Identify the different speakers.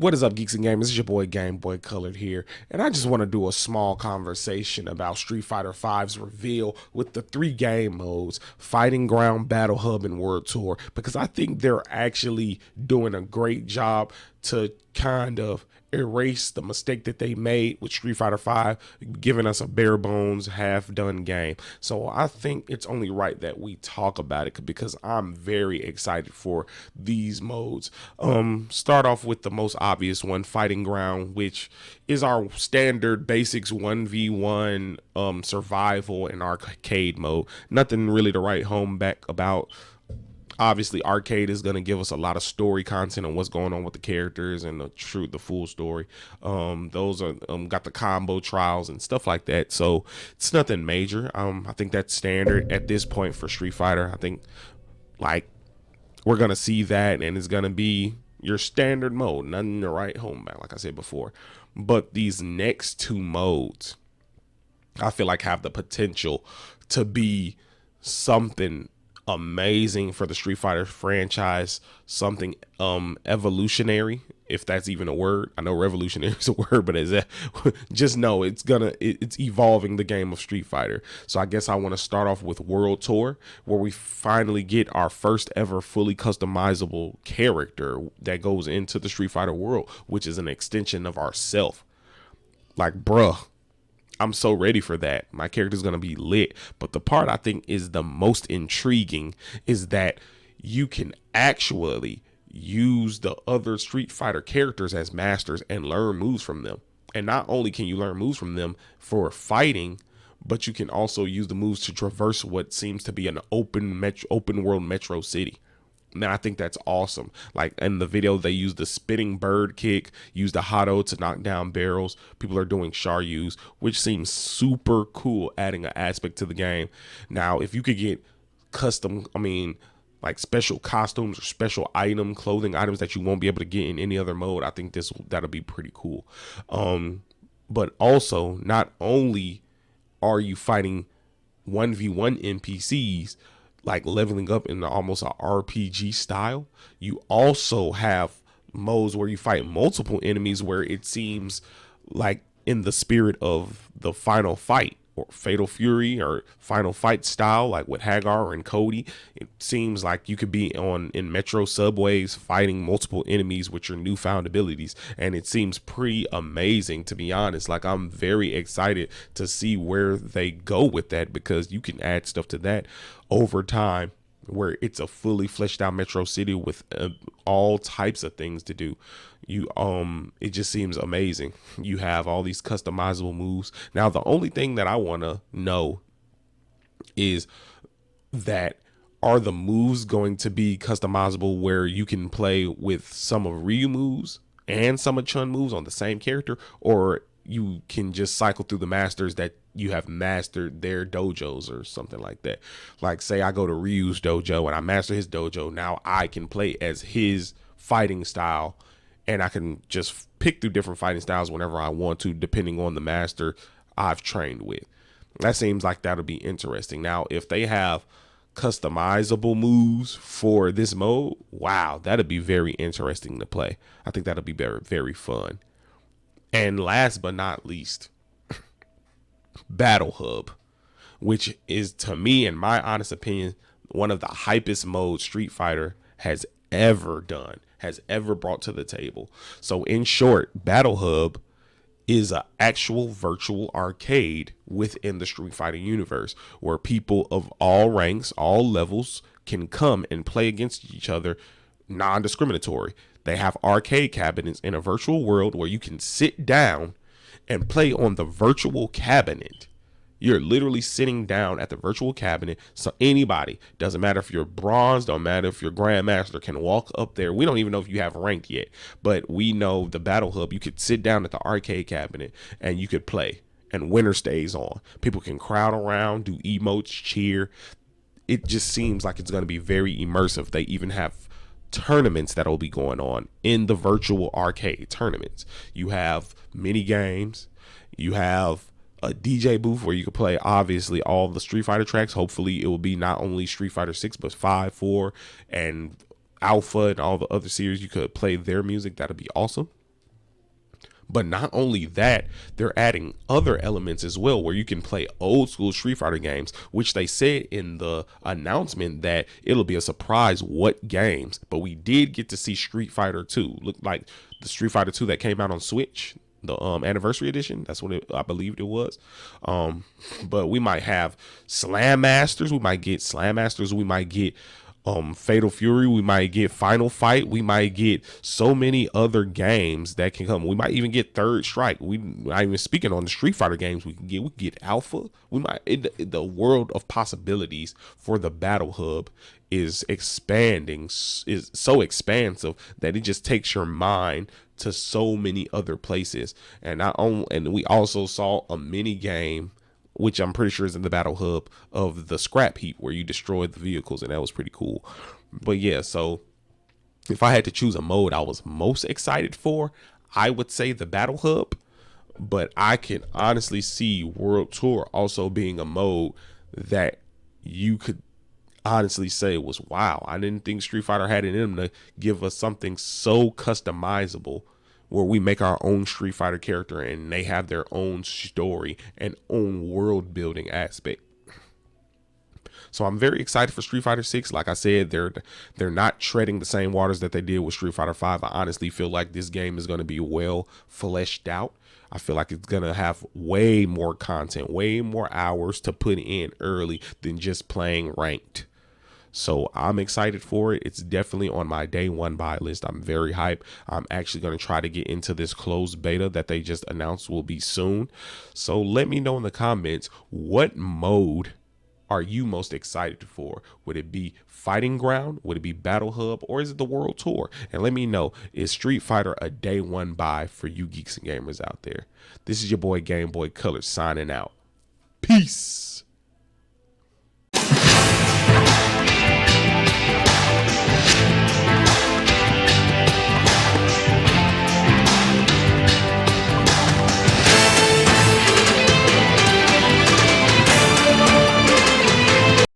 Speaker 1: What is up, Geeks and Gamers? It's your boy Game Boy Colored here, and I just want to do a small conversation about Street Fighter V's reveal with the 3 game modes: Fighting Ground, Battle Hub, and World Tour, because I think they're actually doing a great job to kind of erase the mistake that they made with Street Fighter V, giving us a bare bones, half done game. So I think it's only right that we talk about it because I'm very excited for these modes. Start off with the most obvious one, Fighting Ground, which is our standard basics 1v1 survival and arcade mode. Nothing really to write home back about. Obviously, arcade is going to give us a lot of story content on what's going on with the characters and the full story. Those are got the combo trials and stuff like that. So it's nothing major. I think that's standard at this point for Street Fighter. I think like we're going to see that, and it's going to be your standard mode. Nothing to write home about, like I said before. But these next 2 modes, I feel like have the potential to be something amazing for the Street Fighter franchise, something evolutionary, if that's even a word. I know revolutionary is a word, but is that just know it's evolving the game of Street Fighter. So I guess I want to start off with World Tour, where we finally get our first ever fully customizable character that goes into the Street Fighter world, which is an extension of ourself. Like, bruh, I'm so ready for that. My character's going to be lit. But the part I think is the most intriguing is that you can actually use the other Street Fighter characters as masters and learn moves from them. And not only can you learn moves from them for fighting, but you can also use the moves to traverse what seems to be an open world metro city. Man, I think that's awesome. Like in the video, they use the spinning bird kick, use the Hado to knock down barrels. People are doing Sharyus, which seems super cool, adding an aspect to the game. Now, if you could get custom, like special costumes or special clothing items that you won't be able to get in any other mode, I think that'll be pretty cool. But also, not only are you fighting 1v1 NPCs, like leveling up in almost a RPG style, you also have modes where you fight multiple enemies, where it seems like in the spirit of the Final Fight or Fatal Fury or Final Fight style, like with Hagar and Cody. It seems like you could be in metro subways fighting multiple enemies with your newfound abilities, and it seems pretty amazing, to be honest. Like, I'm very excited to see where they go with that, because you can add stuff to that over time, where it's a fully fleshed out metro city with all types of things to do. It just seems amazing. You have all these customizable moves. Now, the only thing that I want to know is that, are the moves going to be customizable where you can play with some of Ryu moves and some of Chun moves on the same character, or you can just cycle through the masters that you have mastered their dojos or something like that? Like, say I go to Ryu's dojo and I master his dojo. Now I can play as his fighting style, and I can just pick through different fighting styles whenever I want to, depending on the master I've trained with. That seems like that'll be interesting. Now, if they have customizable moves for this mode, wow, that'd be very interesting to play. I think that'll be very, very fun. And last but not least, Battle Hub, which is, to me, in my honest opinion, one of the hypest modes Street Fighter has ever done, has ever brought to the table. So in short, Battle Hub is an actual virtual arcade within the Street Fighter universe, where people of all ranks, all levels can come and play against each other, non-discriminatory. They have arcade cabinets in a virtual world where you can sit down and play on the virtual cabinet. You're literally sitting down at the virtual cabinet. So anybody, doesn't matter if you're bronze, don't matter if you're grandmaster, can walk up there. We don't even know if you have ranked yet, but we know the Battle Hub, you could sit down at the arcade cabinet and you could play, and winner stays on. People can crowd around, do emotes, cheer. It just seems like it's going to be very immersive. They even have tournaments that will be going on in the virtual arcade tournaments. You have mini games, you have a DJ booth where you can play obviously all the Street Fighter tracks. Hopefully it will be not only Street Fighter 6 but 5, 4 and Alpha and all the other series. You could play their music. That'll be awesome. But not only that, they're adding other elements as well where you can play old school Street Fighter games, which they said in the announcement that it'll be a surprise what games. But we did get to see Street Fighter 2. Look like the Street Fighter 2 that came out on Switch, the anniversary edition. That's what I believed it was. But we might have Slam Masters. We might get Slam Masters. We might get Fatal Fury. We might get Final Fight. We might get so many other games that can come. We might even get Third Strike. We not even speaking on the Street Fighter games. We can get Alpha. We might the world of possibilities for the Battle Hub is expanding, is so expansive that it just takes your mind to so many other places. And not only, and we also saw a mini game, which I'm pretty sure is in the Battle Hub, of the scrap heap where you destroy the vehicles, and that was pretty cool. But yeah, so if I had to choose a mode I was most excited for, I would say the Battle Hub. But I can honestly see World Tour also being a mode that you could honestly say was, wow, I didn't think Street Fighter had it in them to give us something so customizable where we make our own Street Fighter character and they have their own story and own world building aspect. So I'm very excited for Street Fighter 6. Like I said, they're not treading the same waters that they did with Street Fighter 5. I honestly feel like this game is going to be well fleshed out. I feel like it's going to have way more content, way more hours to put in early than just playing ranked. So I'm excited for it. It's definitely on my day one buy list. I'm very hyped. I'm actually going to try to get into this closed beta that they just announced will be soon. So let me know in the comments, what mode are you most excited for? Would it be Fighting Ground? Would it be Battle Hub? Or is it the World Tour? And let me know, is Street Fighter a day one buy for you geeks and gamers out there? This is your boy Game Boy Color signing out. Peace.